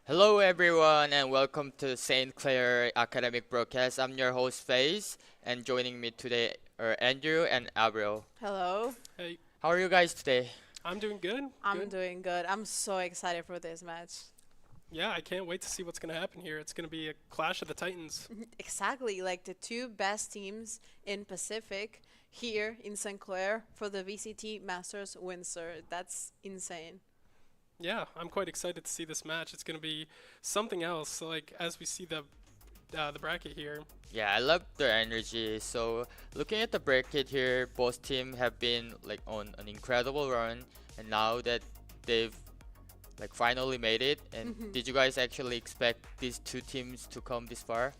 Hello, everyone, and welcome to St. Clair Academic Broadcast. I'm your host, Faze, and joining me today are Andrew and Avril. Hello. Hey, How are you guys today? I'm doing good. I'm Good. doing good. I'm so excited for this match. Yeah, I can't wait to see what's going to happen here. It's going to be a clash of the Titans. Exactly, like the two best teams in Pacific here in St. Clair for the VCT Masters Windsor. That's insane. Yeah, I'm quite excited to see this match. It's going to be something else. Like as we see the bracket here. Yeah, I love their energy. So, looking at the bracket here, both teams have been like on an incredible run, and now that they've like finally made it, and Mhm. did you guys actually expect these two teams to come this far?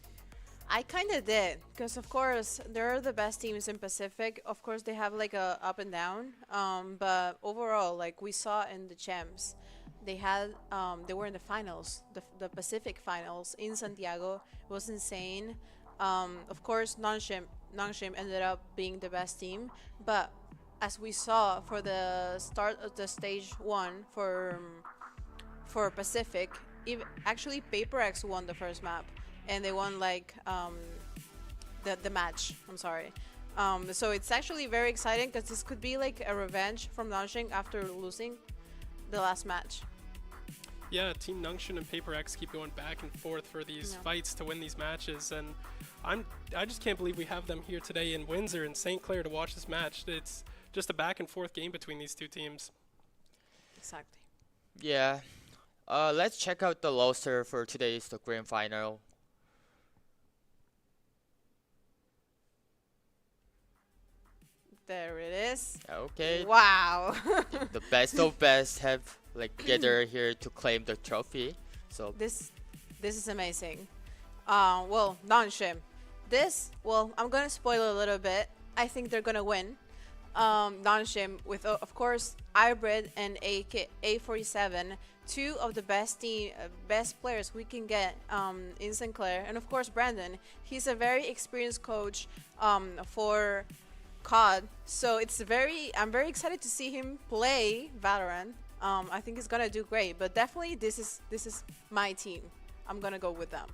I kind of did, because of course they're the best teams in Pacific. Of course they have like a up and down, but overall, like we saw in the champs, they were in the finals, the Pacific finals in Santiago. It was insane. Of course, Nongshim ended up being the best team, but as we saw for the start of the stage one for Pacific, actually Paper X won the first map, and they won like the match. I'm sorry. So it's actually very exciting because this could be like a revenge from Nanjing after losing the last match. Yeah, Team Nungshin and Paper X keep going back and forth for these Yeah. fights to win these matches, and I just can't believe we have them here today in Windsor and St. Clair to watch this match. It's just a back and forth game between these two teams. Exactly. Yeah. Let's check out the roster for today's the grand final. There it is. Okay, Wow. the best of best have like gathered here to claim the trophy. So this this is amazing. Well, Nanshim. I'm gonna spoil a little bit. I think they're gonna win. Nanshim with of course Hybrid and A47, two of the best players we can get in Sinclair, and of course Brandon. He's a very experienced coach for COD, so I'm very excited to see him play Valorant. I think he's gonna do great, but definitely this is my team. I'm gonna go with them.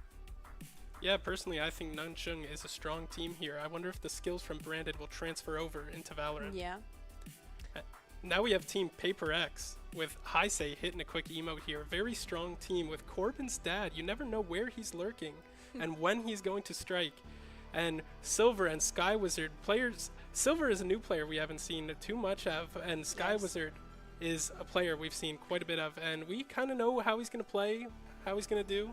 Yeah, personally, I think Nunchung is a strong team here. I wonder if the skills from Brandon will transfer over into Valorant. Yeah. Now we have Team Paper X with Heisei hitting a quick emote here. Very strong team with Corbin's dad. You never know where he's lurking and when he's going to strike. And Silver and Sky Wizard players. Silver is a new player we haven't seen too much of, and Sky Yes. Wizard is a player we've seen quite a bit of, and we kind of know how he's going to play, how he's going to do.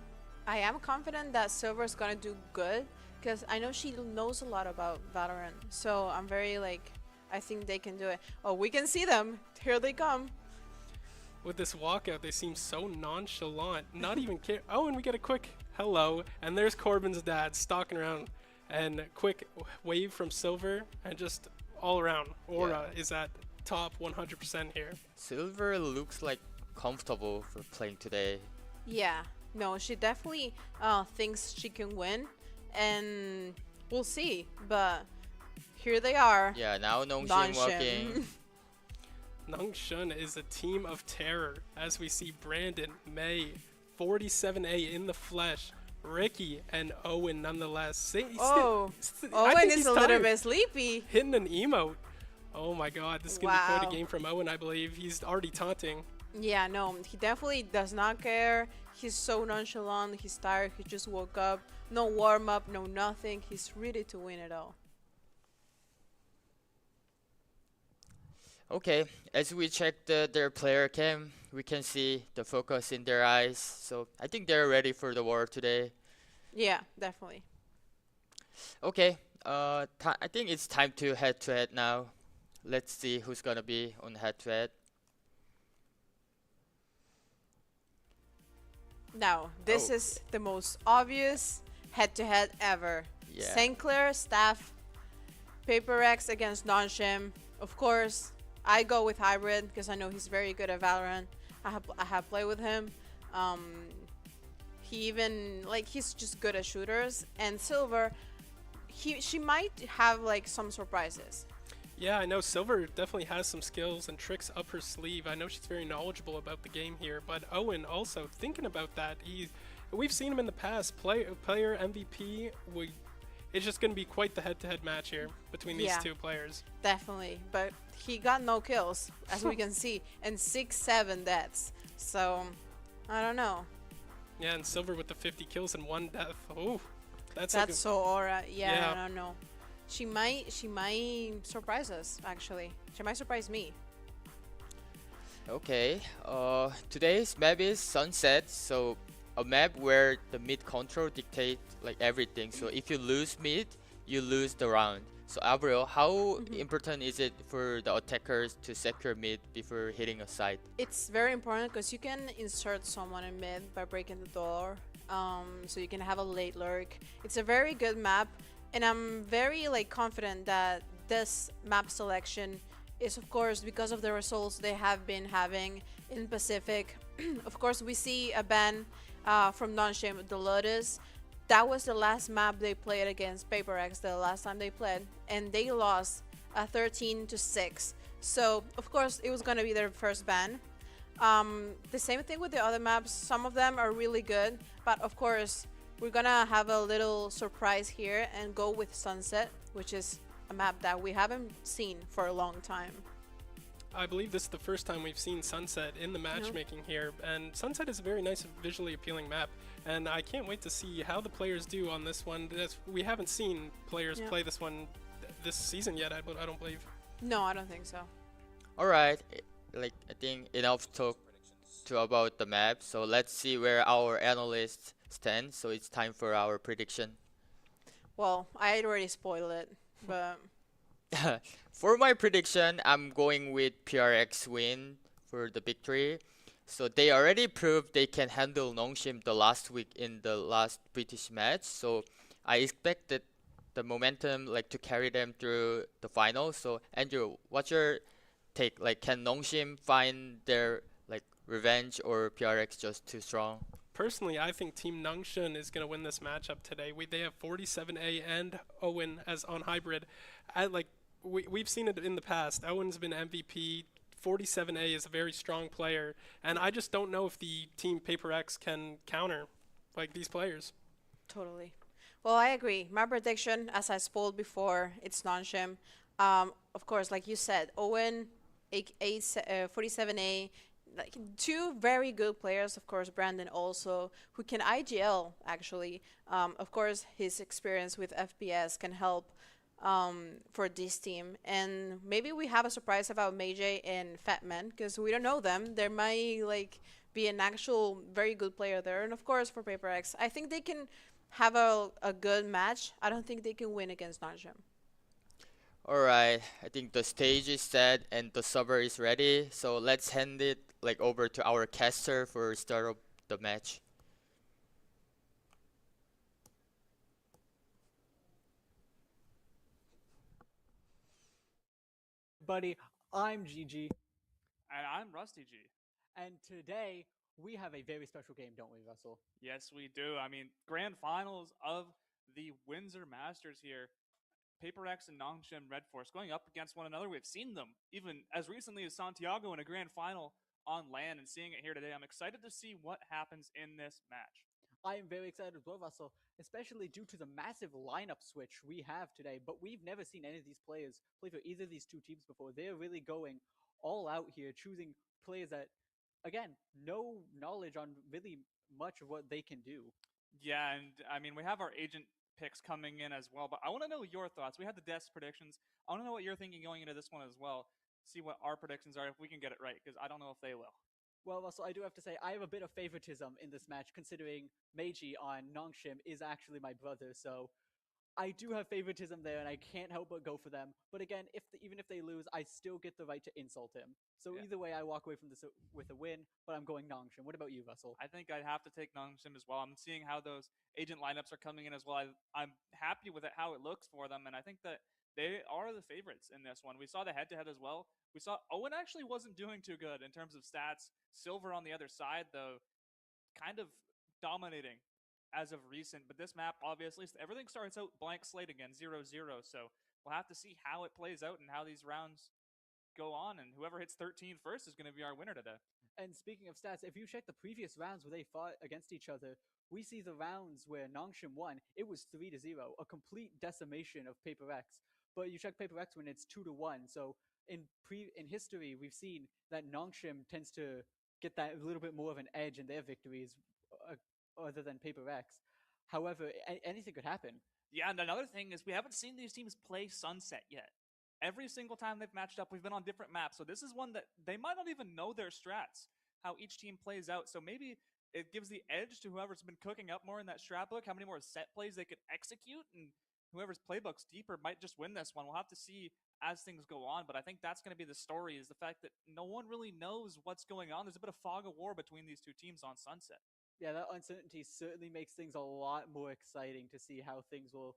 I am confident that Silver's gonna do good because I know she knows a lot about Valorant. So I'm very like, I think they can do it. Oh, we can see them. Here they come. With this walkout, they seem so nonchalant, not even care. Oh, and we get a quick hello, and there's Corbin's dad stalking around, and quick wave from Silver, and just all around. Aura is at top 100% here. Silver looks like comfortable for playing today. Yeah. No, she definitely thinks she can win, and we'll see. But here they are. Yeah, now Nongxin Nonshim. walking. Nongshun is a team of terror as we see Brandon, May, 47A in the flesh, Ricky, and Owen nonetheless. Oh, I Owen think is he's a little tired. bit sleepy. Hitting an emote. Oh my god, this is going to be quite Wow. a game from Owen, I believe. He's already taunting. Yeah, no, he definitely does not care. He's so nonchalant. He's tired. He just woke up. No warm up, no nothing. He's ready to win it all. Okay, as we check their player cam, we can see the focus in their eyes. So I think they're ready for the war today. Yeah, definitely. Okay, I think it's time to head to head now. Let's see who's gonna be on head to head. Now, this Oh. is the most obvious head-to-head ever. Yeah. St. Clair staff, Paper X against Nonshim. Of course, I go with Hybrid because I know he's very good at Valorant. I have played with him. He even like he's just good at shooters. And Silver, she might have like some surprises. Yeah, I know Silver definitely has some skills and tricks up her sleeve. I know she's very knowledgeable about the game here, but Owen also thinking about that. We've seen him in the past. Player MVP. It's just going to be quite the head-to-head match here between these Yeah, two players. definitely. But he got no kills, as we can see, and 6, 7 deaths. So I don't know. Yeah, and Silver with the 50 kills and 1 death. Oh, that's like That's so aura. Yeah, yeah. I don't know. She might surprise us. Actually, she might surprise me. Okay, today's map is Sunset, so a map where the mid control dictate like everything. So if you lose mid, you lose the round. So Avril, how Mhm. important is it for the attackers to secure mid before hitting a site? It's very important because you can insert someone in mid by breaking the door. So you can have a late lurk. It's a very good map, and I'm very like confident that this map selection is of course because of the results they have been having in Pacific. Of course, we see a ban from non-shame the Lotus. That was the last map they played against Paper X the last time they played, and they lost 13-6. So of course it was gonna be their first ban. The same thing with the other maps. Some of them are really good, but of course we're gonna have a little surprise here and go with Sunset, which is a map that we haven't seen for a long time. I believe this is the first time we've seen Sunset in the matchmaking here, and Sunset is a very nice, visually appealing map. And I can't wait to see how the players do on this one. We haven't seen players Yeah. play this one this season yet. I don't believe. No, I don't think so. All right, like I think enough talk to about the map. So let's see where our analysts stand. So it's time for our prediction. Well, I already spoiled it, but For my prediction, I'm going with PRX win for the victory. So they already proved they can handle Nongshim the last week in the last British match. So I expected the momentum like to carry them through the final. So Andrew, what's your take? Like, can Nongshim find their like revenge, or PRX just too strong? Personally, I think Team Nongshun is going to win this matchup today. They have 47A and Owen as on hybrid. We've seen it in the past. Owen's been MVP. 47A is a very strong player, and I just don't know if the Team Paper X can counter like these players. totally. Well, I agree. My prediction, as I spoiled before, it's non-shim. Of course, like you said, Owen, 47A, like two very good players. Of course, Brandon also, who can IGL actually. Of course, his experience with FPS can help for this team. And maybe we have a surprise about Meijay and Fatman because we don't know them. There might like be an actual very good player there. And of course, for Paper X, I think they can have a good match. I don't think they can win against Nanjam. Alright, I think the stage is set and the server is ready. So let's hand it like over to our caster for start of the match. Buddy, I'm Gigi, And I'm Rusty G. and today we have a very special game, don't we, Russell? Yes, we do. I mean, grand finals of the Windsor Masters here. Paper X and Nongshim Red Force going up against one another. We've seen them even as recently as Santiago in a grand final on land, and seeing it here today. I'm excited to see what happens in this match. I am very excited as well, Russell, especially due to the massive lineup switch we have today. But we've never seen any of these players play for either of these two teams before. They're really going all out here, choosing players that, again, no knowledge on really much of what they can do. Yeah, and I mean, we have our agent picks coming in as well, but I want to know your thoughts. We had the desk predictions. I want to know what you're thinking going into this one as well. See what our predictions are if we can get it right, because I don't know if they will. Well, Russell, I do have to say I have a bit of favoritism in this match, considering Meiji on Nongshim is actually my brother. So I do have favoritism there, and I can't help but go for them. But again, even if they lose, I still get the right to insult him. So Yeah. either way, I walk away from this with a win. But I'm going Nongshim. What about you, Russell? I think I'd have to take Nongshim as well. I'm seeing how those agent lineups are coming in as well. I'm happy with it, how it looks for them, and I think that they are the favorites in this one. We saw the head-to-head as well. We saw Owen actually wasn't doing too good in terms of stats. Silver on the other side, though, kind of dominating as of recent. But this map, obviously, everything starts out blank slate again, 0-0. So we'll have to see how it plays out and how these rounds go on, and whoever hits 13 first is going to be our winner today. And speaking of stats, if you check the previous rounds where they fought against each other, we see the rounds where Nongshim won, it was 3-0, a complete decimation of Paper X. But you check Paper X when it's 2-1. So in history, we've seen that Nongshim tends to get that little bit more of an edge in their victories, other than Paper X. However, anything could happen. Yeah, and another thing is we haven't seen these teams play Sunset yet. Every single time they've matched up, we've been on different maps. So this is one that they might not even know their strats, how each team plays out. So maybe it gives the edge to whoever's been cooking up more in that strat book, how many more set plays they could execute, and whoever's playbook's deeper might just win this one. We'll have to see as things go on, but I think that's going to be the story, is the fact that no one really knows what's going on. There's a bit of fog of war between these two teams on Sunset. Yeah, that uncertainty certainly makes things a lot more exciting to see how things will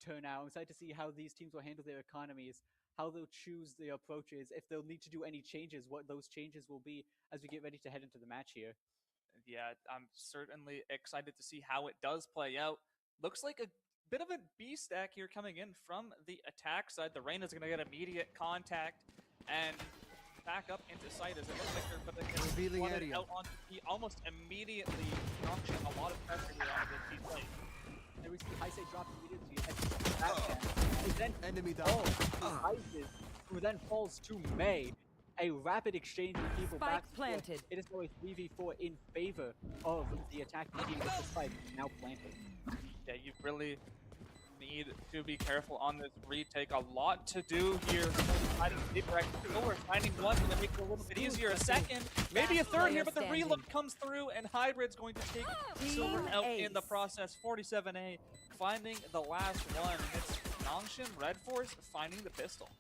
turn out. I'm excited to see how these teams will handle their economies, how they'll choose their approaches, if they'll need to do any changes, what those changes will be as we get ready to head into the match here. Yeah, I'm certainly excited to see how it does play out. Looks like a bit of a B stack here coming in from the attack side. The Reina's going to get immediate contact and back up into sight as it looks like they're going to get Revealing flooded area. out onto P almost immediately, launching a lot of pressure here onto the P plate. And we see Heisei drop immediately and then Enemy down. falls to Heisei, who then falls to May. A rapid exchange of people Spike back and forth. planted. It is now a 3v4 in favor of the attacking team with the spike now planted. Yeah, you really need to be careful on this retake. A lot to do here. Finding we're finding one, going to make it a little bit easier. A second, maybe a third here, but the reload comes through, and Hybrid's going to take Silver Team out in the ace. process. 47A finding the last one. It's Nongshim Red Force finding the pistol.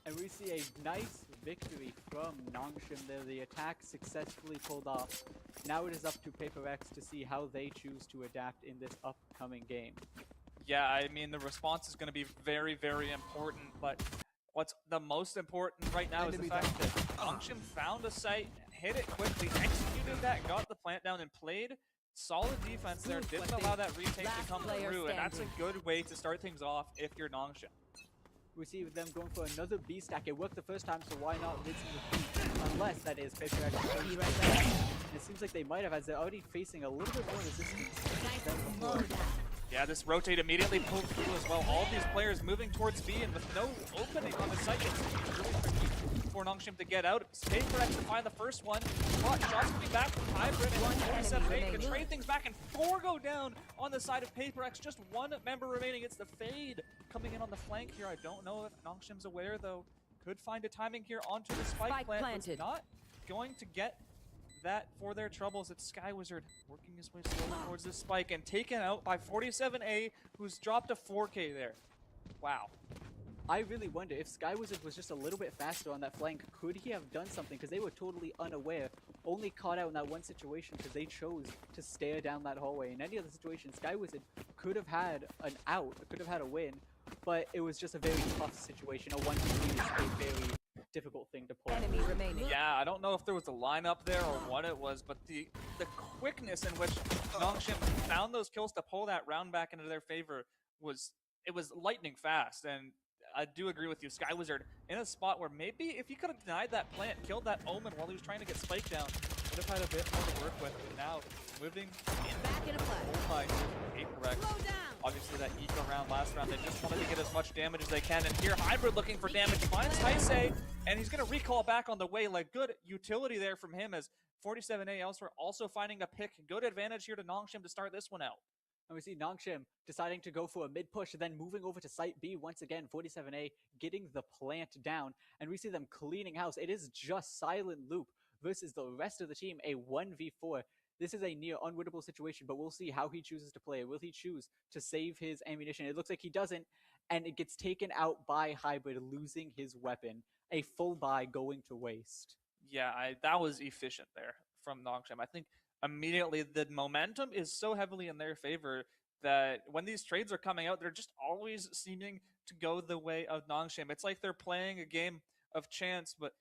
And we see a nice victory from Nongshim there. The attack successfully pulled off. Now it is up to Paper X to see how they choose to adapt in this upcoming game. Yeah, I mean, the response is going to be very, very important, but what's the most important right now is the fact that Nongshim found a site, hit it quickly, executed that, got the plant down, and played solid defense there. Didn't allow that retake to come through, and that's a good way to start things off if you're Nongshim. We see them going for another B stack. It worked the first time, so why not rinse the B? Unless that is Paper X. It seems like they might have, as they're already facing a little bit more resistance than before. Yeah, this rotate immediately pulled through as well. All these players moving towards B, and with no opening on the site, it's really tricky for Nongshim to get out. Paper X to find the first one. But shots coming back from Hybrid, and 47A can trade things back, and 4 go down on the side of Paper X. Just one member remaining. It's the Fade coming in on the flank here. I don't know if Nongshim's aware, though. Could find a timing here onto the spike plant. planted. Not going to get that for their troubles. It's Skywizard working his way slowly towards this spike and taken out by 47A, who's dropped a 4K there. Wow. I really wonder if Skywizard was just a little bit faster on that flank, could he have done something? Because they were totally unaware, only caught out in that one situation because they chose to stare down that hallway. In any other situation, Skywizard could have had an out, could have had a win, but it was just a very tough situation. A 1v3 is a very difficult thing to pull. Enemy remaining. Yeah, I don't know if there was a lineup there or what it was, but the quickness in which Nongshim found those kills to pull that round back into their favor was lightning fast. And I do agree with you, Skywizard in a spot where maybe if he could have denied that plant, killed that Omen while he was trying to get Spike down, would have had a bit more to work with. But now moving Back in a flash. Paper X. Obviously that eco round last round, they just wanted to get as much damage as they can. And here Hybrid looking for damage, finds Heisei, and he's going to recall back on the way. Like, good utility there from him, as 47A elsewhere also finding a pick. Good advantage here to Nongshim to start this one out. And we see Nongshim deciding to go for a mid push, then moving over to site B once again. 47A getting the plant down, and we see them cleaning house. It is just Silent Loop versus the rest of the team, a 1v4. This is a near unwinnable situation, but we'll see how he chooses to play. Will he choose to save his ammunition? It looks like he doesn't, and it gets taken out by Hybrid, losing his weapon. A full buy going to waste. Yeah, that was efficient there from Nongshim. I think immediately the momentum is so heavily in their favor that when these trades are coming out, they're just always seeming to go the way of Nongshim. It's like they're playing a game of chance, but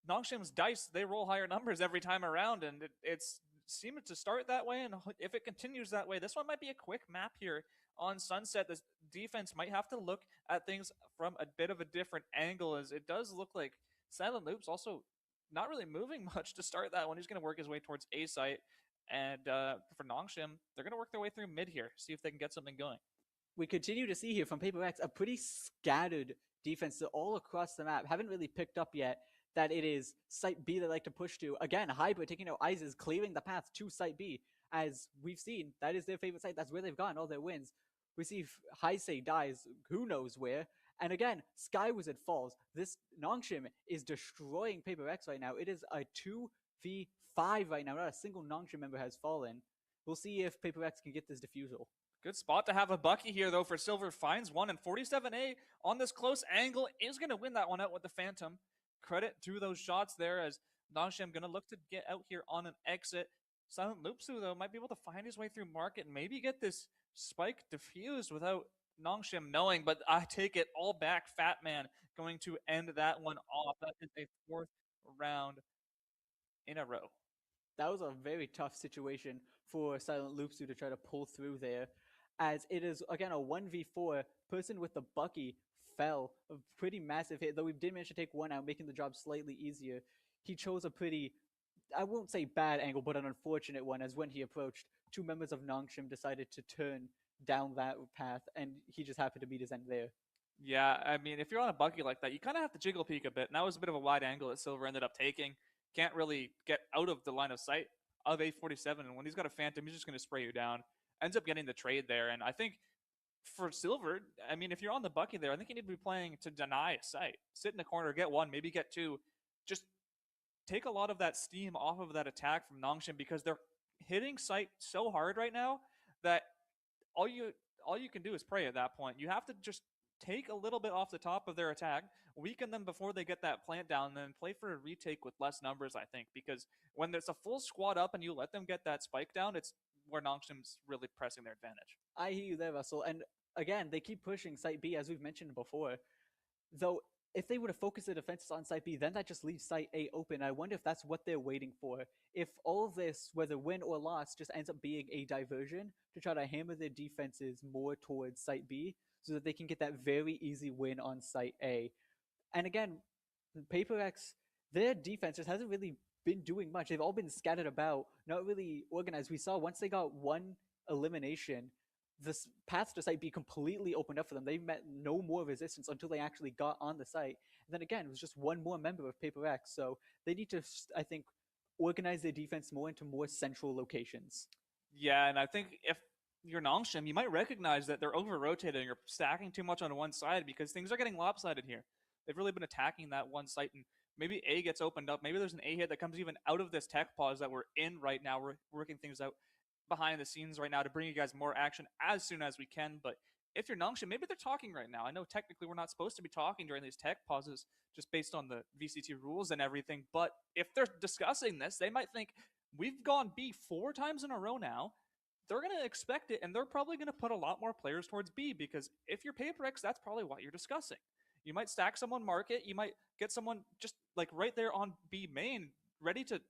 Nongshim's dice, they roll higher numbers every time around, and it's seemed to start that way, and if it continues that way, this one might be a quick map here on Sunset. defense might have to look at things from a bit of a different angle, as it does look like Silent Loop's also not really moving much to start that one. He's going to work his way towards A site. And for Nongshim, they're going to work their way through mid here, see if they can get something going. We continue to see here from Paper X a pretty scattered defense all across the map. Haven't really picked up yet that it is Site B they like to push to. Again, Hybrid taking out Isis, clearing the path to Site B. As we've seen, that is their favorite site. That's where they've gotten all their wins. We see Heisei dies who knows where. And again, Skywizard falls. This Nongshim is destroying Paper X right now. It is a 2v5 right now. Not a single Nongshim member has fallen. We'll see if Paper X can get this defusal. Good spot to have a Bucky here, though, for Silver. Finds one, and 47A on this close angle is going to win that one out with the Phantom. Credit to those shots there, as Nongshim going to look to get out here on an exit. Silent Loopsu, though, might be able to find his way through market and maybe get this spike diffused without Nongshim knowing, but I take it all back. Fat Man going to end that one off. That is a 4th round in a row. That was a very tough situation for Silent Loopsu to try to pull through there, as it is, again, a 1v4. Person with the Bucky fell. A pretty massive hit, though we did manage to take one out, making the job slightly easier. He chose a pretty, I won't say bad angle, but an unfortunate one, as when he approached, 2 members of Nongshim decided to turn down that path, and he just happened to meet his end there. Yeah, I mean, if you're on a Bucky like that, you kind of have to jiggle peek a bit, and that was a bit of a wide angle that Silver ended up taking. Can't really get out of the line of sight of A47, and when he's got a Phantom, he's just going to spray you down. Ends up getting the trade there, and I think for Silver, I mean, if you're on the Bucky there, I think you need to be playing to deny a sight. Sit in the corner, get one, maybe get two. Just take a lot of that steam off of that attack from Nongshim, because they're hitting sight so hard right now that all you can do is pray at that point. You have to just take a little bit off the top of their attack, weaken them before they get that plant down, and then play for a retake with less numbers, I think, because when there's a full squad up and you let them get that spike down, it's where Nongshim's really pressing their advantage. I hear you there, Russell. And again, they keep pushing Site B, as we've mentioned before. Though, if they were to focus their defenses on Site B, then that just leaves Site A open. I wonder if that's what they're waiting for. If all of this, whether win or loss, just ends up being a diversion to try to hammer their defenses more towards Site B, so that they can get that very easy win on Site A. And again, Paper X, their defense just hasn't really been doing much. They've all been scattered about, not really organized. We saw once they got one elimination, this path to Site B completely opened up for them. They met no more resistance until they actually got on the site. And then again, it was just one more member of Paper X. So they need to, I think, organize their defense more into more central locations. Yeah, and I think if you're Nongshim, you might recognize that they're over-rotating or stacking too much on one side, because things are getting lopsided here. They've really been attacking that one site, and maybe A gets opened up. Maybe there's an A hit that comes even out of this tech pause that we're in right now. We're working things out behind the scenes right now to bring you guys more action as soon as we can. But if you're Nongshim, maybe they're talking right now. I know technically we're not supposed to be talking during these tech pauses just based on the VCT rules and everything. But if they're discussing this, they might think, we've gone B 4 times in a row now. They're going to expect it, and they're probably going to put a lot more players towards B, because if you're Paper X, that's probably what you're discussing. You might stack someone market, you might get someone just like right there on B main, ready to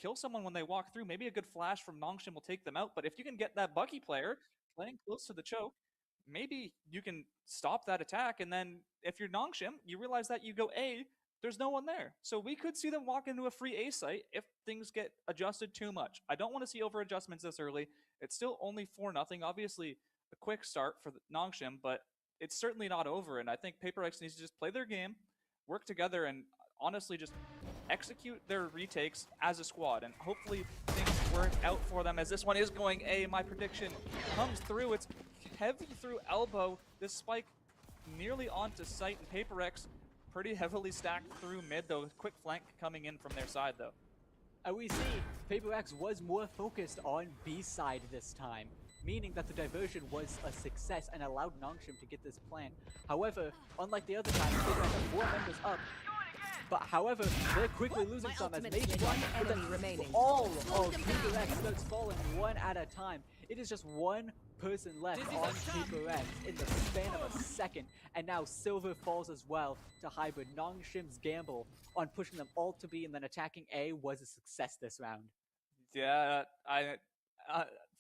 kill someone when they walk through. Maybe a good flash from Nongshim will take them out, but if you can get that Bucky player playing close to the choke, maybe you can stop that attack, and then if you're Nongshim, you realize that you go A, there's no one there. So we could see them walk into a free A site if things get adjusted too much. I don't want to see over adjustments this early. It's still only 4-0. Obviously, a quick start for the Nongshim, but it's certainly not over. And I think Paper X needs to just play their game, work together, and honestly just execute their retakes as a squad. And hopefully things work out for them, as this one is going A. My prediction comes through. It's heavy through elbow. This spike nearly onto site, and Paper X pretty heavily stacked through mid, though. Quick flank coming in from their side, though. And we see Paper X was more focused on B side this time, meaning that the diversion was a success and allowed Nongshim to get this plan. However, unlike the other time, Paper X had 4 members up. But however, they're quickly losing some as Mage one, but then all of Paper X starts falling one at a time. It is just one person left on Paper X in the span of a second, and now Silver falls as well to Hybrid. Nongshim's gamble on pushing them all to B and then attacking A was a success this round. Yeah,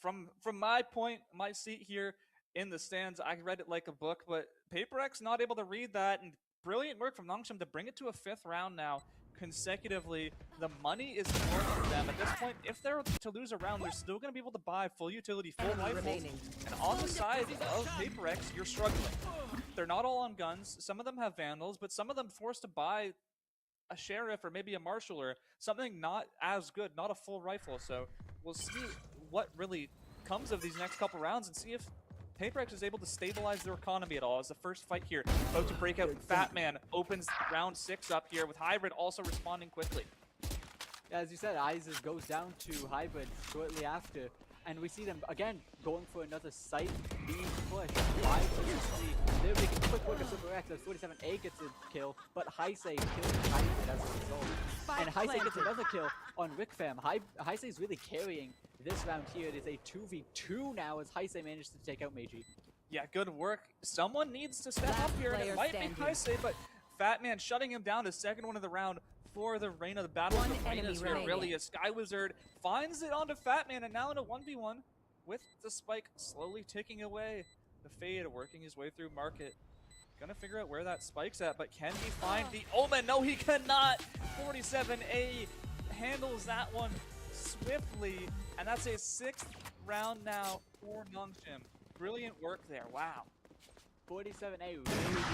from my seat here, in the stands. I read it like a book, but PaperX not able to read that, and brilliant work from Nongshim to bring it to a 5th round now consecutively. The money is north for them. At this point, if they're to lose a round, they're still going to be able to buy full utility, full rifles. remaining. And on the side of PaperX, you're struggling. They're not all on guns. Some of them have Vandals, but some of them forced to buy a Sheriff or maybe a Marshal or something not as good, not a full rifle. So we'll see what really comes of these next couple rounds and see if PaperX is able to stabilize their economy at all. As the first fight here, about to break out, Fat Man opens round 6 up here with Hybrid also responding quickly. As you said, Isis goes down to Hybrid shortly after, and we see them again going for another site B push. 5 versus 3. They're making quick work of Super X as 47A gets a kill, but Heisei kills Hybrid as a result. And Heisei gets another kill on Rickfam. Heisei is really carrying this round here. It is a 2v2 now as Heisei managed to take out Meiji. Yeah, good work. Someone needs to step up here, and it might be Heisei, but Fat Man shutting him down, his second one of the round for the Reina. The battle of the Reinas here, really, as Sky Wizard finds it onto Fat Man, and now in a 1v1 with the spike slowly ticking away. The Fade working his way through Market. Gonna figure out where that spike's at, but can he find the Omen? No, he cannot! 47A handles that one swiftly, and that's a 6th round now for Nongshim. Brilliant work there, wow. 47A really knew he was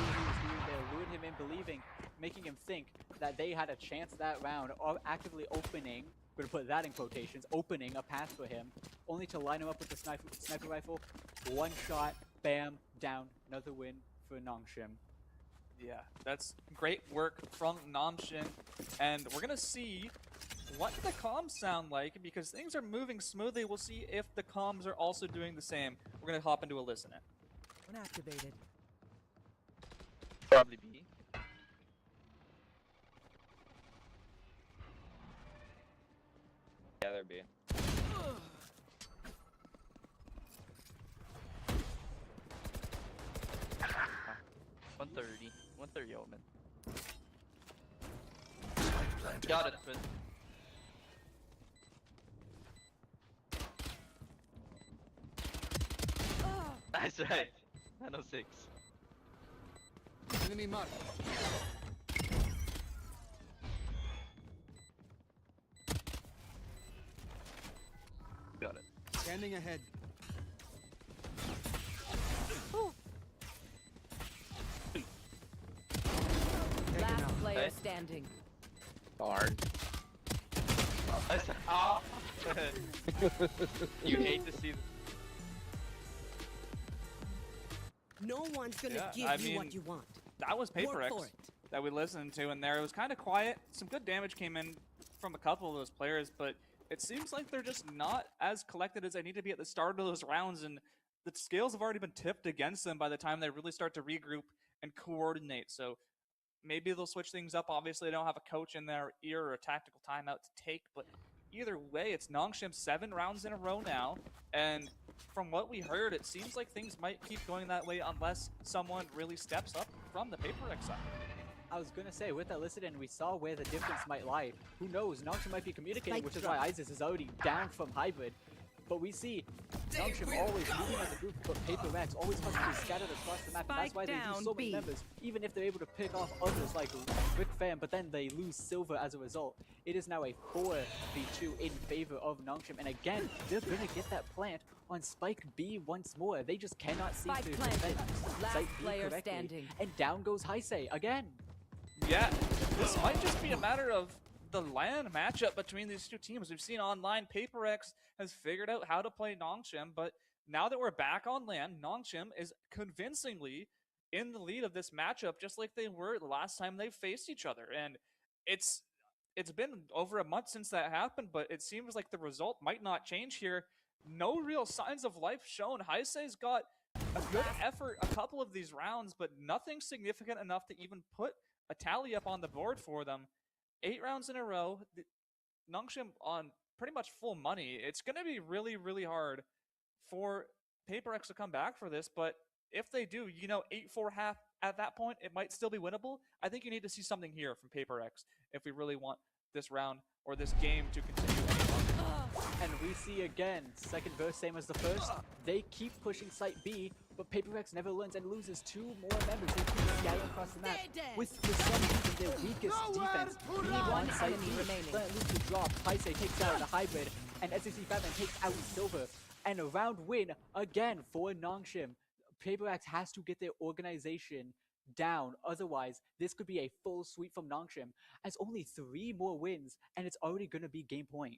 doing there, lured him in believing, making him think that they had a chance that round, of actively opening, we're gonna put that in quotations, opening a path for him, only to line him up with the sniper rifle, one shot, bam, down, another win for Nongshim. Yeah, that's great work from Nongshim, and we're gonna see what the comms sound like, because things are moving smoothly. We'll see if the comms are also doing the same. We're gonna hop into a listen in. Unactivated. Probably B. Yeah, they're B. 130 Omen. Got it, Finn. That's right. 906. Enemy mark. Got it. Scanning ahead. Last player Okay. standing. Darn. Oh. You hate to see. No one's gonna Yeah, give I you mean, what you want. That was Work PaperX for it. that we listened to, and there it was kind of quiet. Some good damage came in from a couple of those players, but it seems like they're just not as collected as they need to be at the start of those rounds, and the scales have already been tipped against them by the time they really start to regroup and coordinate. So maybe they'll switch things up. Obviously, they don't have a coach in their ear or a tactical timeout to take, but either way, it's Nongshim 7 rounds in a row now, and from what we heard, it seems like things might keep going that way unless someone really steps up from the PaperX side. I was gonna say, with that listed in, we saw where the difference might lie. Who knows? Nongshim might be communicating, Spike which is drop. why Isis is already down from Hybrid. But we see Nongshim always moving as a group, but PaperX always constantly scattered across the map, and that's why they Spike lose so many down B. members, even if they're able to pick off others like Rick Fam, but then they lose Silver as a result. It is now a 4v2 in favor of Nongshim, and again, they're gonna get that plant on Spike B once more. They just cannot seem Spike to planted. defend Last Site B player correctly. standing. And down goes Heisei again. Yeah, this might just be a matter of the LAN matchup between these two teams. We've seen online PaperX has figured out how to play Nongshim, but now that we're back on LAN, Nongshim is convincingly in the lead of this matchup, just like they were the last time they faced each other. And it's been over a month since that happened, but it seems like the result might not change here. No real signs of life shown. Heisei's got a good effort a couple of these rounds, but nothing significant enough to even put a tally up on the board for them. 8 rounds in a row. Nongshim on pretty much full money. It's going to be really, really hard for PaperX to come back for this, but if they do, 8-4 half at that point, it might still be winnable. I think you need to see something here from PaperX if we really want this round or this game to continue any longer. And we see again, second verse, same as the first. They keep pushing Site B, but but PaperX never learns and loses 2 more members. They keep scattering across the map. With some using their weakest defense, One B1 site enemy B, remaining. let loose the drop. Heisei takes out the hybrid, and SEC Fatman takes out Silver. And a round win again for Nongshim. PaperX has to get their organization down, otherwise this could be a full sweep from Nongshim, as only 3 more wins, and it's already going to be game point.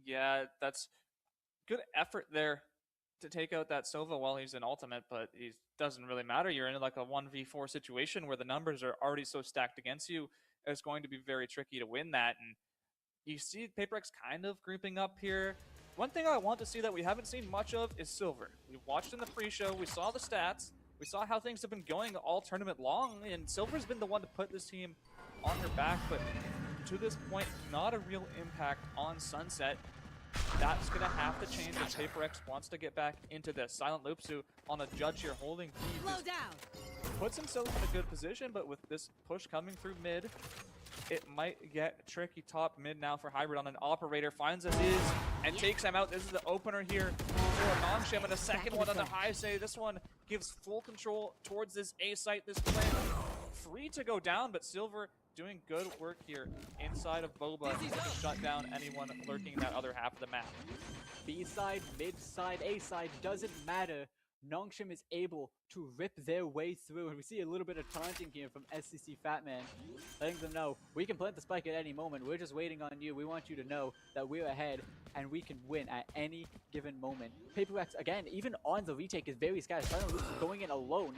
Yeah, that's good effort there to take out that Sova while he's in ultimate, but it doesn't really matter. You're in like a 1v4 situation where the numbers are already so stacked against you. It's going to be very tricky to win that, and you see PaperX kind of grouping up here. One thing I want to see that we haven't seen much of is Silver. We watched in the pre-show, we saw the stats, we saw how things have been going all tournament long, and Silver's been the one to put this team on her back, but to this point, not a real impact on Sunset. That's going to have to change if PaperX wants to get back into this. Silent Loopsu on a judge here holding B Slow down. puts himself in a good position, but with this push coming through mid, it might get tricky. Top mid now for Hybrid on an operator, finds Aziz and takes him out. This is the opener here for Nongshim, and a second one on the Heisei. This one gives full control towards this A site. This play free to go down, but Silver doing good work here inside of Boba to shut down anyone lurking in that other half of the map. B side, mid side, A side, doesn't matter. Nongshim is able to rip their way through, and we see a little bit of taunting here from SCC Fatman, letting them know, we can plant the spike at any moment, we're just waiting on you, we want you to know that we're ahead, and we can win at any given moment. PaperX, again, even on the retake, is very scattered. Silent Loop is going in alone,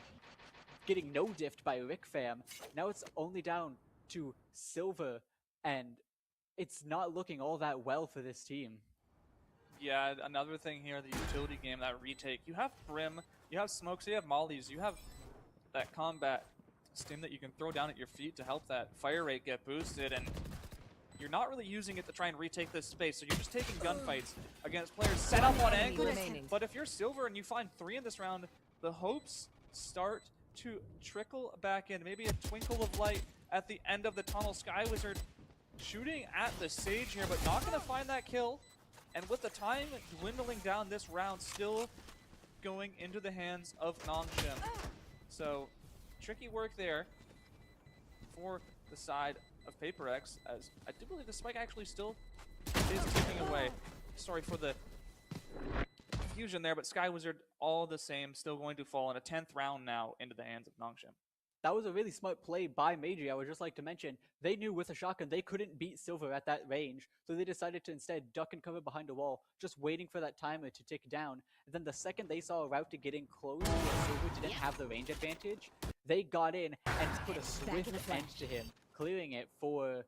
getting no diffed by Rick Fam. Now it's only down to Silver, and it's not looking all that well for this team. Yeah, another thing here, the utility game, that retake. You have Brim, you have Smokes, you have Mollies, you have that combat stim that you can throw down at your feet to help that fire rate get boosted, and you're not really using it to try and retake this space, so you're just taking gunfights against players set up on angles. remaining. But if you're Silver and you find 3 in this round, the hopes start to trickle back in. Maybe a twinkle of light at the end of the tunnel. Sky Wizard shooting at the Sage here, but not going to find that kill. And with the time dwindling down this round, still going into the hands of Nongshim. So, tricky work there for the side of PaperX, as I do believe the spike actually still is ticking away. Sorry for the confusion there, but Sky Wizard, all the same, still going to fall in a 10th round now into the hands of Nongshim. That was a really smart play by Meiji. I would just like to mention, they knew with a shotgun they couldn't beat Silver at that range, so they decided to instead duck and cover behind a wall, just waiting for that timer to tick down. And then the second they saw a route to getting close where Silver didn't have the range advantage, they got in and put a swift end to him, clearing it for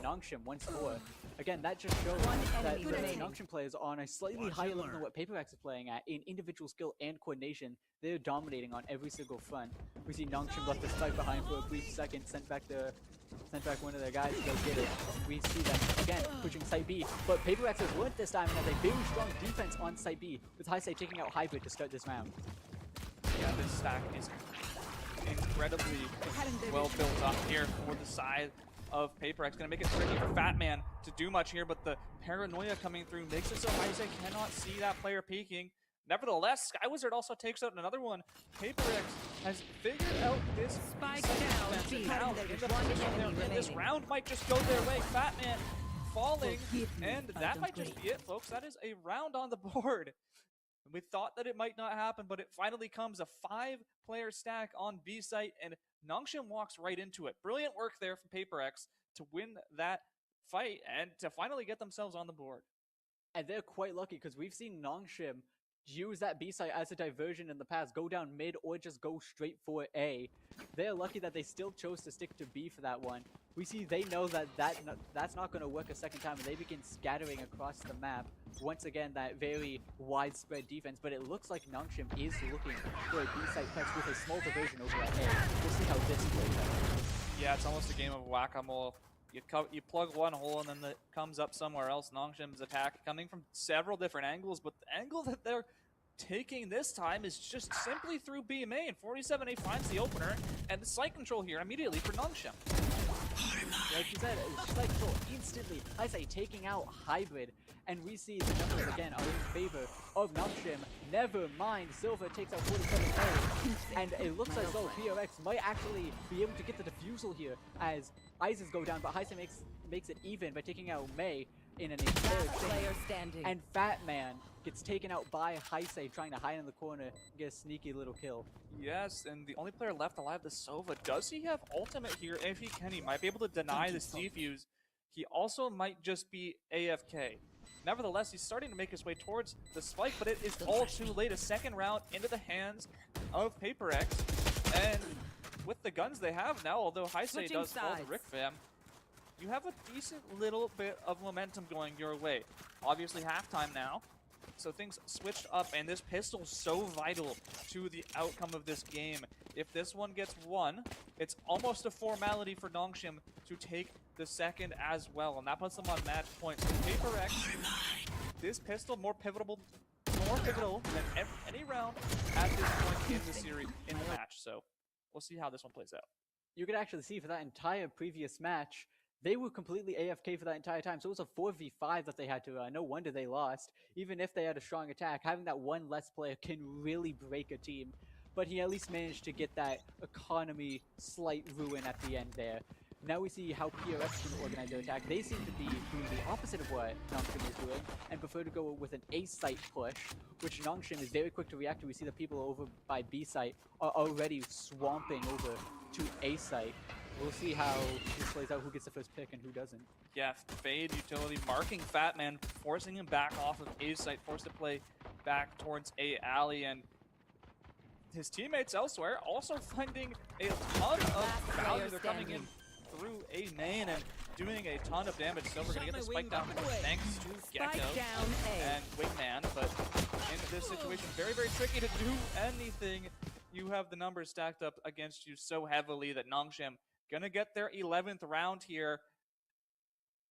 Nongshim once more. Again, that just shows that the Nongshim players are on a slightly higher level than what PaperX is playing at in individual skill and coordination. They're dominating on every single front. We see Nongshim left the spike behind for a brief second, sent back one of their guys to go get it. We see them again pushing site B, but PaperX has learned this time and has a very strong defense on site B, with Heisei taking out Hybrid to start this round. Yeah, this stack is incredibly well built up here for the side of PaperX. Gonna make it tricky for Fatman to do much here, but the paranoia coming through makes it so Heisei cannot see that player peeking. Nevertheless, Sky Wizard also takes out another one. PaperX has figured out this Spike defense, down, and B. now in the position they're in, this round might just go their way. Fatman falling, and that might just be it, folks. That is a round on the board. We thought that it might not happen, but it finally comes. A 5-player stack on B site, and Nongshim walks right into it. Brilliant work there from PaperX to win that fight and to finally get themselves on the board. And they're quite lucky because we've seen Nongshim use that B site as a diversion in the past, go down mid or just go straight for A. They're lucky that they still chose to stick to B for that one. We see they know that that's not going to work a second time, and they begin scattering across the map. Once again, that very widespread defense, but it looks like Nongshim is looking for a B site press with a small diversion over at A. We'll see how this plays out. Yeah, it's almost a game of whack-a-mole. You plug one hole and then it comes up somewhere else. Nongshim's attack coming from several different angles, but the angle that they're taking this time is just simply through B main. 47A finds the opener, and the site control here immediately for Nongshim. Like you said, it's just like so instantly, I say taking out Hybrid, and we see the numbers again are in favor of Nongshim. Never mind, Silver takes out 47A, and it looks as though PRX might actually be able to get the defusal here as Isis go down, but Heise makes it even by taking out May in an entire Player standing. and Fat Man gets taken out by Heise trying to hide in the corner and get a sneaky little kill. Yes, and the only player left alive is Sova. Does he have ultimate here? If he can, he might be able to deny this defuse. He also might just be AFK. Nevertheless, he's starting to make his way towards the spike, but it is all too late. A second round into the hands of Paper X, and with the guns they have now, although Heise Switching does fall to sides. Rick Fam, you have a decent little bit of momentum going your way. Obviously halftime now, so things switched up, and this pistol's so vital to the outcome of this game. If this one gets won, it's almost a formality for Nongshim to take the second as well, and that puts them on match point. So Paper X, this pistol more pivotal than any round at this point in the series, in the match. So we'll see how this one plays out. You could actually see for that entire previous match, they were completely AFK for that entire time. So it was a 4v5 that they had to, no wonder they lost. Even if they had a strong attack, having that one less player can really break a team. But he at least managed to get that economy slight ruin at the end there. Now we see how PRX can organize their attack. They seem to be doing the opposite of what Nongshim is doing and prefer to go with an A site push, which Nongshim is very quick to react to. We see the people over by B site are already swamping over to A site. We'll see how this plays out, who gets the first pick and who doesn't. Yeah, Fade utility marking Fat Man, forcing him back off of A site, forced to play back towards A alley, and his teammates elsewhere also finding a ton of value. They're coming in through A main and doing a ton of damage. Silver gonna get the spike down thanks to Gecko down A. and Wingman, but in this situation, very, very tricky to do anything. You have the numbers stacked up against you so heavily that Nongshim gonna get their 11th round here.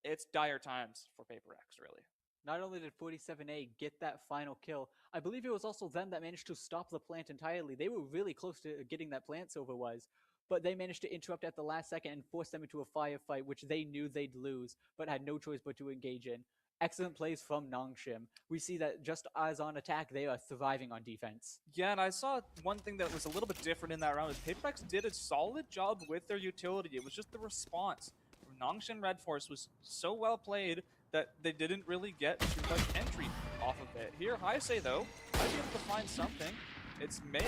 It's dire times for Paper X, really. Not only did 47A get that final kill, I believe it was also them that managed to stop the plant entirely. They were really close to getting that plant, Silver was, but they managed to interrupt at the last second and force them into a firefight, which they knew they'd lose, but had no choice but to engage in. Excellent plays from Nongshim. We see that just as on attack, they are thriving on defense. Yeah, and I saw one thing that was a little bit different in that round is Paper X did a solid job with their utility. It was just the response from Nongshim Red Force was so well played that they didn't really get too much entry off of it. Here, Heise, though, might be able to find something. It's May.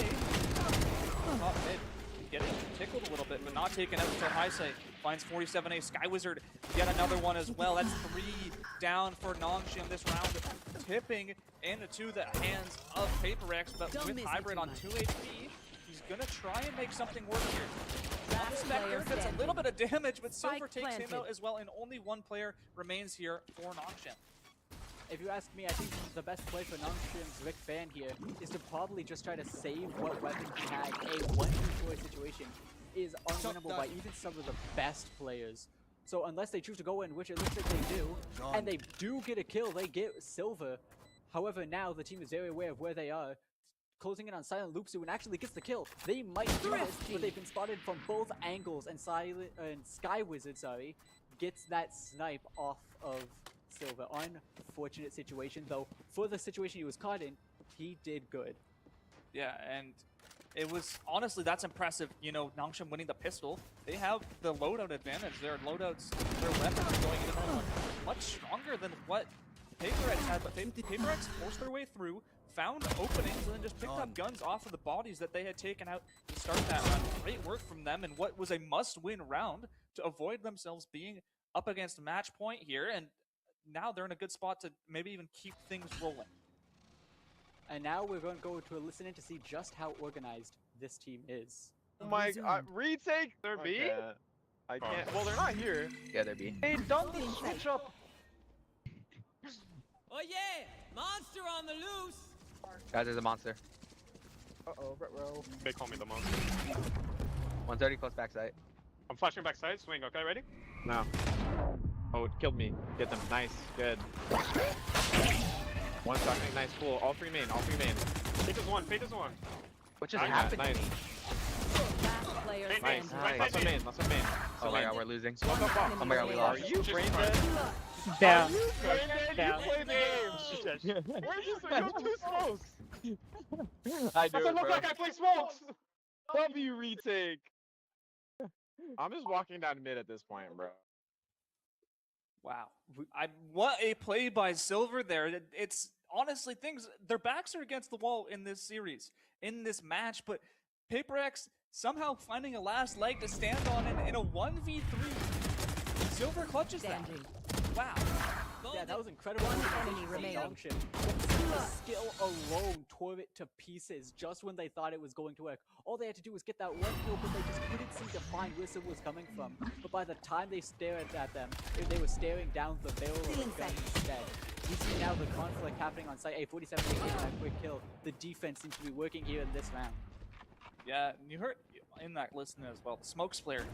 Not mid. Getting tickled a little bit, but not taken out until Heise finds 47A. Sky Wizard, yet another one as well. That's 3 down for Nongshim this round, tipping into the hands of Paper X, but with Hybrid on 2 HP, he's gonna try and make something work here. Spectre gets a little bit of damage, but Silver takes him out as well, and only one player remains here for Nongshim. If you ask me, I think the best play for Nongshim's Rick Fan here is to probably just try to save what weapons he had. A 1-2-4 situation is unwinnable by even some of the best players. So unless they choose to go in, which it looks like they do, and they do get a kill, they get Silver. However, now the team is very aware of where they are, closing in on Silent Loopsu and actually gets the kill. They might do this, but they've been spotted from both angles, and Sky Wizard, gets that snipe off of Silver. Unfortunate situation, though. For the situation he was caught in, he did good. Yeah, and it was, honestly, that's impressive. You know, Nongshim winning the pistol. They have the loadout advantage. Their loadouts, their weapons going into the one much stronger than what Paper X had, but Paper X forced their way through, found openings, and then just picked up guns off of the bodies that they had taken out to start that round. Great work from them in what was a must-win round to avoid themselves being up against match point here, and now they're in a good spot to maybe even keep things rolling. And now we're going to go to a listen in to see just how organized this team is. Oh my god, retake? They're B? I can't. Well, they're not here. Yeah, they're B. They done the switch up. Oh yeah! Monster on the loose! Guys, there's a monster. Uh-oh, row. They call me the monster. 130 close backside. I'm flashing backside. Swing, okay, ready? No. Oh, it killed me. Get them. Nice. Good. One shot. Nice. Cool. All three main. All three main. Fate is one. Fate is one. What just Nice. happened? Nice. Last player Nice. standing. Nice. Last one main. Last one main. Oh my god, we're losing. Smoke up bomb. Oh my god, we Are lost. you brain dead? Down. Brain dead? Down. You play the game. Where's this? You have two smokes. I do Doesn't it, look bro. like I play smokes. W retake. I'm just walking down mid at this point, bro. Wow. What a play by Silver there. It's honestly their backs are against the wall in this series, in this match, but Paper X somehow finding a last leg to stand on in a 1v3. Silver clutches that. Standing. Wow. Yeah, that was incredible. One organization enemy from remaining. Nongshim. The skill alone tore it to pieces just when they thought it was going to work. All they had to do was get that one kill, but they just couldn't seem to find where Silver was coming from. But by the time they stared at them, they were staring down the barrel of a gun instead. We see now the conflict happening on site A. 47 getting that quick kill. The defense seems to be working here in this round. Yeah, and you heard in that listen as well, the smokes player.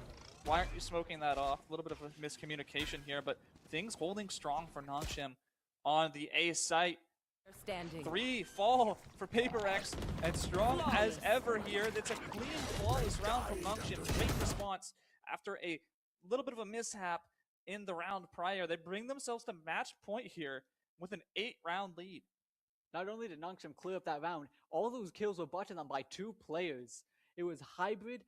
Why aren't you smoking that off? A little bit of a miscommunication here, but things holding strong for Nongshim on the A site. Standing. 3 fall for Paper X, and strong as ever here. That's a clean, flawless round from Nongshim. Great response after a little bit of a mishap in the round prior. They bring themselves to match point here with an 8-round lead. Not only did Nongshim clear up that round, all those kills were buttoned on by 2 players. It was hybrid,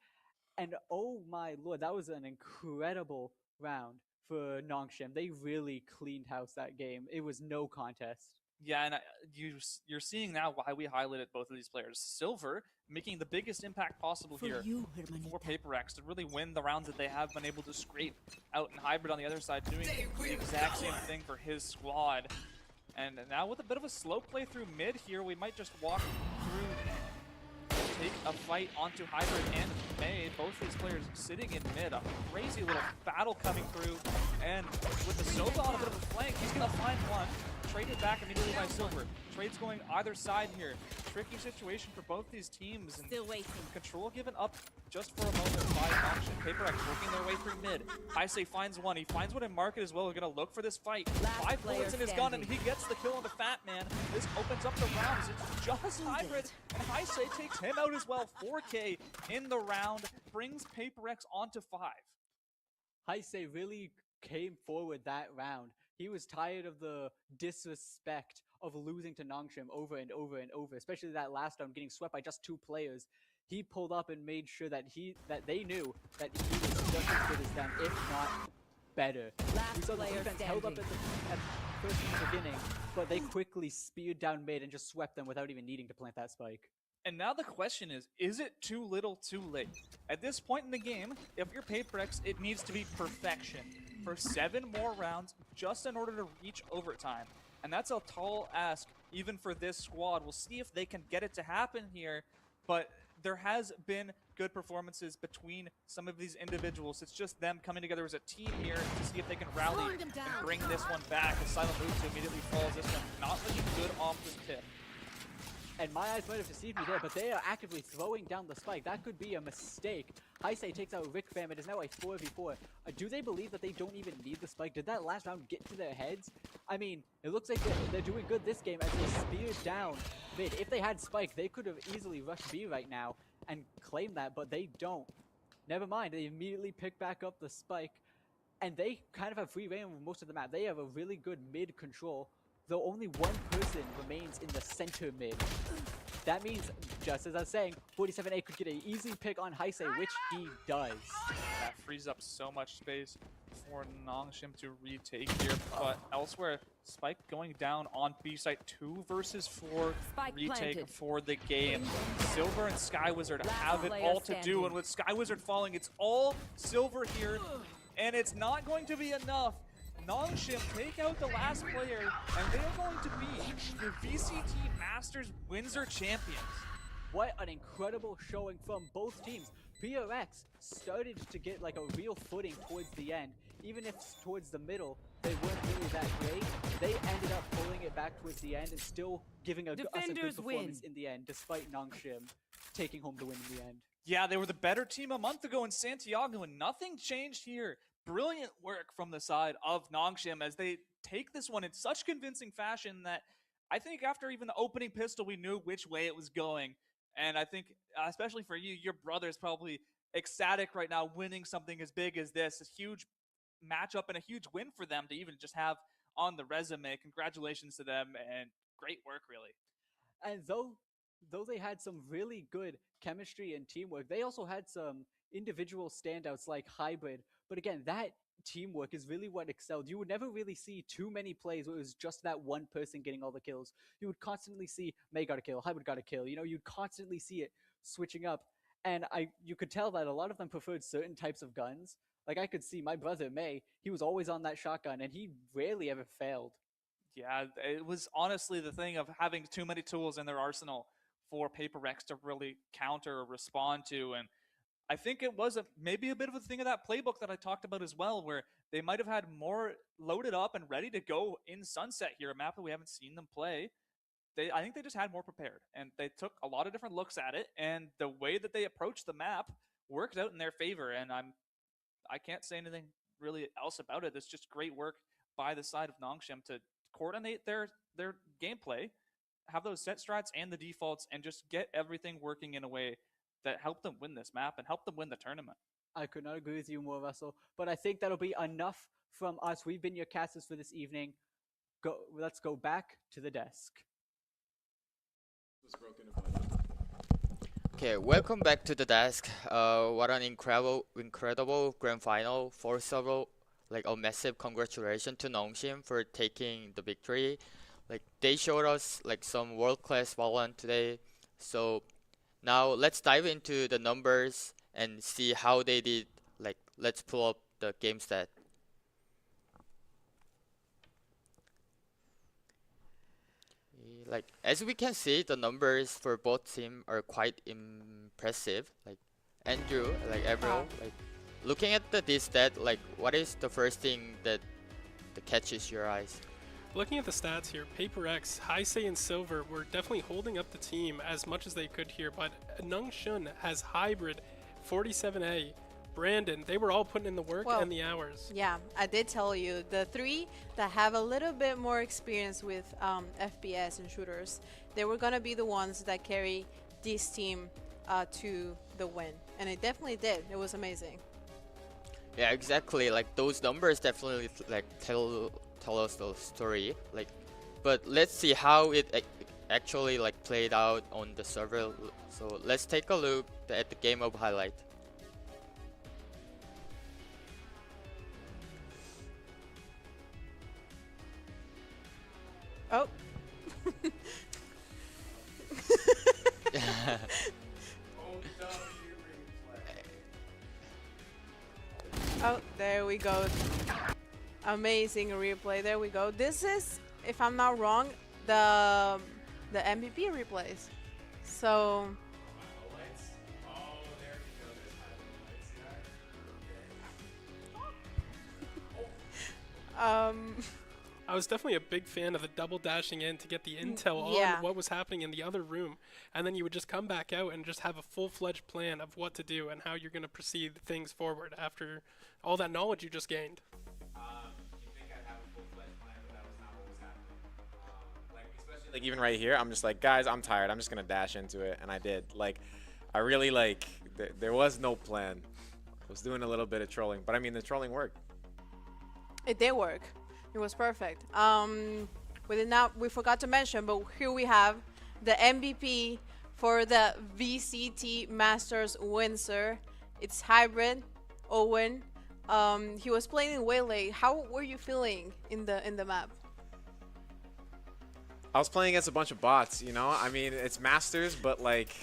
and oh my lord, that was an incredible round for Nongshim. They really cleaned house that game. It was no contest. Yeah, and you're seeing now why we highlighted both of these players. Silver making the biggest impact possible here for Paper X to really win the rounds that they have been able to scrape out, and Hybrid on the other side doing the exact same thing for his squad. And now with a bit of a slow play through mid here, we might just walk through, take a fight onto Hybrid and May. Both these players sitting in mid, a crazy little battle coming through, and with the Sova on a bit of a flank, he's gonna find one. Traded back immediately by Silver. Trades going either side here. Tricky situation for both these teams. And Still waiting. control given up just for a moment by Nongshim. Paper X working their way through mid. Heisei finds one. He finds one in market as well. We're going to look for this fight. Last 5 player bullets in his gun, and standing. he gets the kill on the Fat Man. This opens up the rounds. It's just Hybrid, and Heisei takes him out as well. 4K in the round brings Paper X onto 5. Heisei really came forward that round. He was tired of the disrespect of losing to Nongshim over and over and over, especially that last round getting swept by just 2 players. He pulled up and made sure that they knew that he was just as good as them, if not better. Last We saw the player defense held up standing. at first in the beginning, but they quickly speared down mid and just swept them without even needing to plant that spike. And now the question is it too little too late? At this point in the game, if you're Paper X, it needs to be perfection for 7 more rounds just in order to reach overtime. And that's a tall ask even for this squad. We'll see if they can get it to happen here, but there has been good performances between some of these individuals. It's just them coming together as a team here to see if they can rally and bring this one back. As Silent Moves immediately falls this one, not looking good off the tip. And my eyes might have deceived me there, but they are actively throwing down the spike. That could be a mistake. Heisei takes out Rick Fam. It is now a 4v4. Do they believe that they don't even need the spike? Did that last round get to their heads? I mean, it looks like they're doing good this game as they speared down mid. If they had spike, they could have easily rushed B right now and claimed that, but they don't. Never mind, they immediately pick back up the spike, and they kind of have free reign with most of the map. They have a really good mid control, though only one person remains in the center mid. That means, just as I was saying, 47A could get an easy pick on Heisei, which he does. That frees up so much space for Nongshim to retake here, but elsewhere, Spike going down on B site. 2 versus 4 Spike retake planted. for the game. Silver and Sky Wizard Last have it player all to standing. do, and with Sky Wizard falling, it's all Silver here, and it's not going to be enough. Nongshim take out the last player, and they are going to be your VCT Masters Windsor champions. What an incredible showing from both teams. PRX started to get like a real footing towards the end. Even if towards the middle, they weren't really that great. They ended up pulling it back towards the end and still giving us a good Defenders performance win. in the end, despite Nongshim taking home the win in the end. Yeah, they were the better team a month ago in Santiago, and nothing changed here. Brilliant work from the side of Nongshim as they take this one in such convincing fashion that I think after even the opening pistol, we knew which way it was going. And I think, especially for you, your brother's probably ecstatic right now, winning something as big as this. A huge matchup and a huge win for them to even just have on the resume. Congratulations to them and great work, really. And though they had some really good chemistry and teamwork, they also had some individual standouts like Hybrid. But again, that teamwork is really what excelled. You would never really see too many plays where it was just that one person getting all the kills. You would constantly see May got a kill, Hybrid got a kill. You know, you'd constantly see it switching up. And you could tell that a lot of them preferred certain types of guns. Like I could see my brother May, he was always on that shotgun and he rarely ever failed. Yeah, it was honestly the thing of having too many tools in their arsenal for Paper Rex to really counter or respond to. And I think it was maybe a bit of a thing of that playbook that I talked about as well, where they might have had more loaded up and ready to go in Sunset here, a map that we haven't seen them play. I think they just had more prepared, and they took a lot of different looks at it, and the way that they approached the map worked out in their favor. And I can't say anything really else about it. It's just great work by the side of Nongshim to coordinate their gameplay, have those set strats and the defaults, and just get everything working in a way that helped them win this map and helped them win the tournament. I could not agree with you more, Russell. But I think that'll be enough from us. We've been your casters for this evening. Let's go back to the desk. Okay, welcome back to the desk. What an incredible grand final. First of all, like a massive congratulations to Nongshim for taking the victory. Like they showed us like some world-class Valorant today. So now let's dive into the numbers and see how they did. Like let's pull up the game stat. Like as we can see, the numbers for both teams are quite impressive. Like Andrew, like Avril, like looking at this stat, like what is the first thing that catches your eyes? Looking at the stats here, Paper X, Heisei, and Silver were definitely holding up the team as much as they could here, but Nung Shun has Hybrid, 47A, Brandon, they were all putting in the work and the hours. Yeah, I did tell you, the three that have a little bit more experience with FPS and shooters, they were going to be the ones that carry this team to the win. And it definitely did. It was amazing. Yeah, exactly. Like those numbers definitely like tell us the story. Like, but let's see how it actually like played out on the server. So let's take a look at the game of highlight. Oh. Oh, there we go. Amazing replay. There we go. This is, if I'm not wrong, the MVP replays. So I was definitely a big fan of the double dashing in to get the intel on what was happening in the other room, and then you would just come back out and just have a full-fledged plan of what to do and how you're going to proceed things forward after all that knowledge you just gained. You think I'd have a full-fledged plan, but that was not what was happening. Like, especially like even right here, I'm just like, guys, I'm tired. I'm just going to dash into it, and I did. Like, I really like, there was no plan. I was doing a little bit of trolling, but I mean, the trolling worked. it did work. It was perfect. We forgot to mention, but here we have the MVP for the VCT Masters Windsor. It's Hybrid, Owen. He was playing in Waylay. How were you feeling in the map? I was playing against a bunch of bots, you know? I mean, it's Masters, but like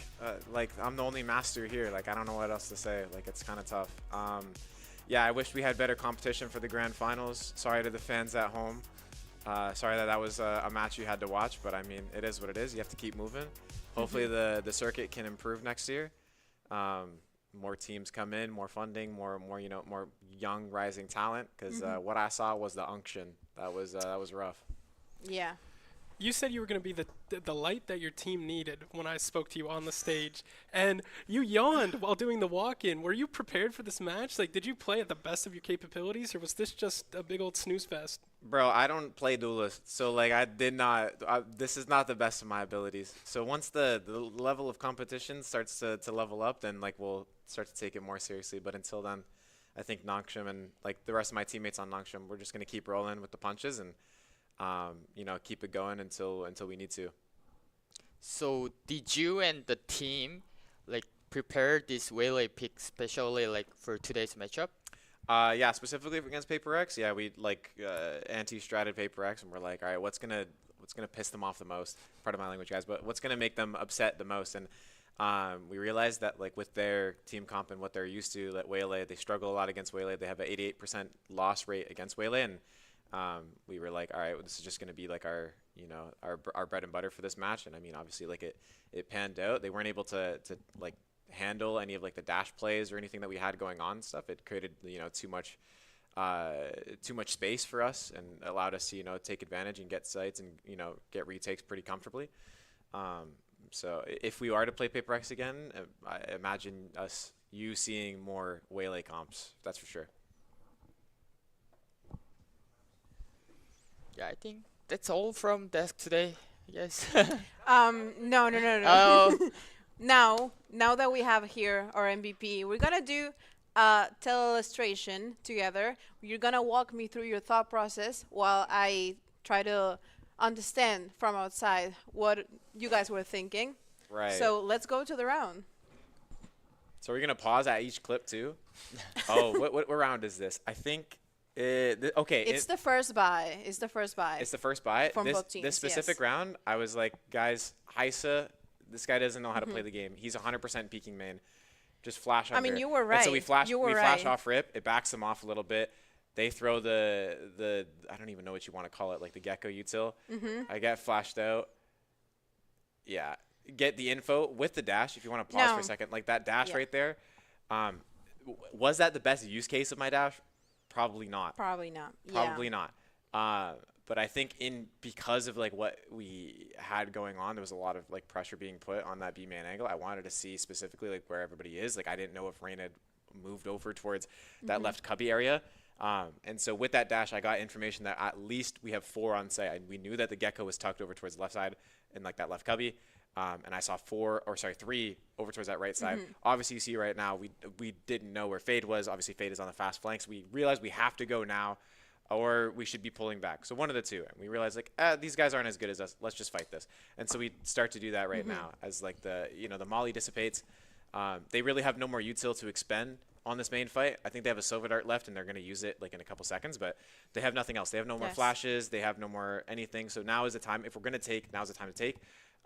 I'm the only Master here. Like, I don't know what else to say. Like, it's kind of tough. Yeah, I wish we had better competition for the grand finals. Sorry to the fans at home. Sorry that was a match you had to watch, but I mean, it is what it is. You have to keep moving. Hopefully the circuit can improve next year. More teams come in, more funding, more young rising talent. Because what I saw was the unction. That was rough. Yeah. You said you were going to be the light that your team needed when I spoke to you on the stage, and you yawned while doing the walk-in. Were you prepared for this match? Like, did you play at the best of your capabilities, or was this just a big old snooze fest? Bro, I don't play duelist, so like I did not. This is not the best of my abilities. So once the level of competition starts to level up, then like we'll start to take it more seriously. But until then, I think Nongshim and like the rest of my teammates on Nongshim, we're just gonna keep rolling with the punches and keep it going until we need to. So did you and the team like prepare this Waylay pick specially like for today's matchup? Yeah, specifically against Paper X, yeah, we like anti-stratted Paper X, and we're like, all right, what's gonna piss them off the most? Part of my language, guys, but what's gonna make them upset the most? And we realized that like with their team comp and what they're used to, that Waylay, they struggle a lot against Waylay. They have an 88% loss rate against Waylay, and we were like, all right, well, this is just gonna be like our bread and butter for this match. And I mean, obviously, like it panned out. They weren't able to like handle any of like the dash plays or anything that we had going on and stuff. It created too much space for us and allowed us to take advantage and get sites and get retakes pretty comfortably. So if we are to play Paper X again, I imagine you seeing more Waylay comps. That's for sure. Yeah, I think that's all from desk today. Yes. No, no, no, no. Oh, Now that we have here our MVP, we're gonna do a illustration together. You're gonna walk me through your thought process while I try to understand from outside what you guys were thinking. Right. So let's go to the round. So we're gonna pause at each clip too. Oh, what round is this? I think. Okay. It's the first buy. It's the first buy. It's the first buy. From this both teams, this specific yes. round, I was like, guys, Heisa, this guy doesn't know how to play the game. He's 100% peeking main. Just flash under. I mean, you were And so right. we flash. You were we flash right. off rip. It backs them off a little bit. They throw the I don't even know what you want to call it, like the gecko util. I get flashed out. Yeah, get the info with the dash. If you want to pause for No. a second, like that dash Yeah. right there. Was that the best use case of my dash? Probably not. Probably not. Probably Yeah. not. But I think because of like what we had going on, there was a lot of like pressure being put on that B man angle. I wanted to see specifically like where everybody is. Like I didn't know if Rain had moved over towards that left cubby area. And so with that dash, I got information that at least we have 4 on site. And we knew that the gecko was tucked over towards the left side in like that left cubby. And I saw 3 over towards that right side. Obviously, you see right now, we didn't know where Fade was. Obviously, Fade is on the fast flanks. We realized we have to go now, or we should be pulling back. So one of the two. And we realized like, these guys aren't as good as us. Let's just fight this. And so we start to do that right now as like the molly dissipates. They really have no more util to expend on this main fight. I think they have a Silver Dart left, and they're going to use it like in a couple seconds, but they have nothing else. They have no more Yes. flashes. They have no more anything. So now is the time. If we're going to take, now's the time to take.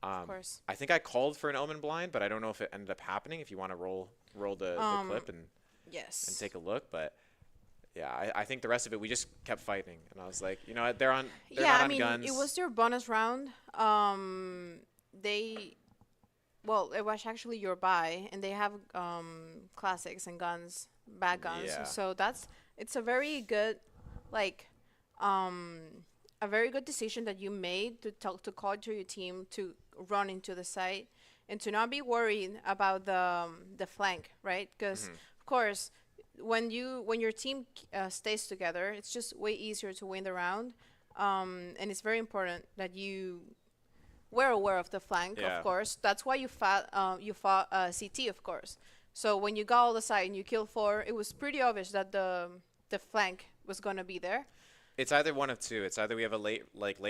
Of course. I think I called for an Omen blind, but I don't know if it ended up happening. If you want to roll the clip and Yes. take a look, but yeah, I think the rest of it we just kept fighting, and I was like, you know what, they're Yeah, not I on mean, guns. it was their bonus round. It was actually your buy, and they have classics and guns, bad guns. Yeah. So it's a very good, like, a very good decision that you made to call to your team to run into the site and to not be worried about the flank, right? Because of course, when your team stays together, it's just way easier to win the round. And it's very important that you were aware of the flank, Yeah. of course. That's why you fought CT, of course. So when you got all the side and you killed 4, it was pretty obvious that the flank was gonna be there. It's either one of two. It's either we have a late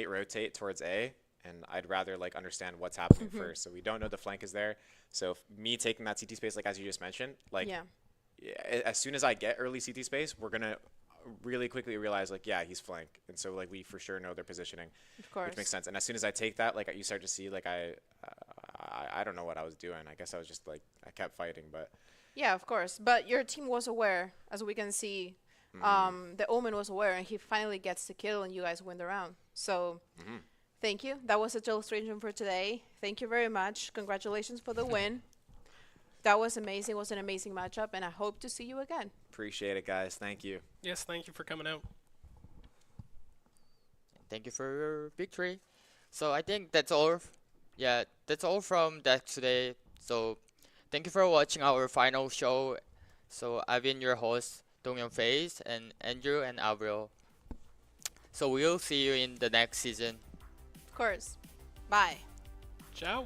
rotate towards A, and I'd rather like understand what's happening first. So we don't know the flank is there. So me taking that CT space, like as you just mentioned, like Yeah. as soon as I get early CT space, we're gonna really quickly realize like, yeah, he's flank, and so like we for sure know their positioning, Of course. which makes sense. And as soon as I take that, like you start to see like I don't know what I was doing. I guess I was just like I kept fighting, but Yeah, of course. But your team was aware, as we can see. The Omen was aware, and he finally gets the kill, and you guys win the round. So, thank you. That was a illustration for today. Thank you very much. Congratulations for the win. That was amazing. It was an amazing matchup, and I hope to see you again. appreciate it, guys. Thank you. Yes, thank you for coming out. thank you for your victory. So I think that's all. Yeah, that's all from desk today. So thank you for watching our final show. So I've been your host, Donghyun FaZe, and Andrew and Avril. So we'll see you in the next season. Of course. Bye. Ciao.